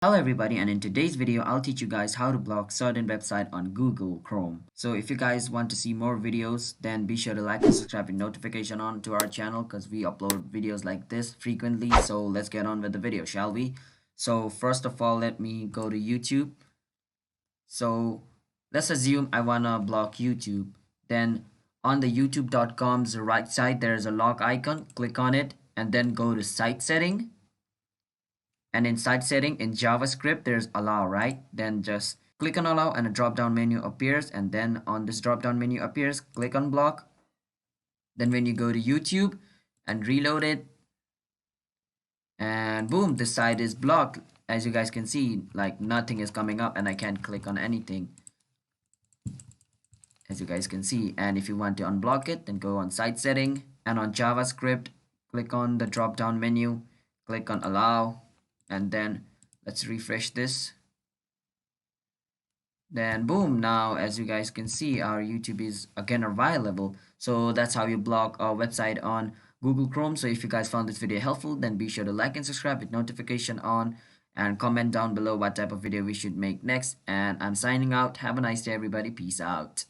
Hello everybody, and in today's video I'll teach you guys how to block certain website on Google Chrome. So if you guys want to see more videos, then be sure to like and subscribe with notification on to our channel because we upload videos like this frequently. So let's get on with the video, shall we? So first of all, let me go to YouTube. So let's assume I wanna block YouTube. Then on the youtube.com's right side there is a lock icon. Click on it and then go to site setting, and in site setting in JavaScript there's allow, right? Then just click on allow and a drop down menu appears, and then on this drop down menu appears, click on block. Then when you go to YouTube and reload it, and boom, this site is blocked. As you guys can see, like nothing is coming up and I can't click on anything, as you guys can see. And if you want to unblock it, then go on site setting and on JavaScript, click on the drop down menu, click on allow, and then let's refresh this. Then boom, now as you guys can see, our YouTube is again available. So that's how you block a website on Google Chrome. So if you guys found this video helpful, then be sure to like and subscribe with notification on, and comment down below what type of video we should make next. And I'm signing out. Have a nice day everybody. Peace out.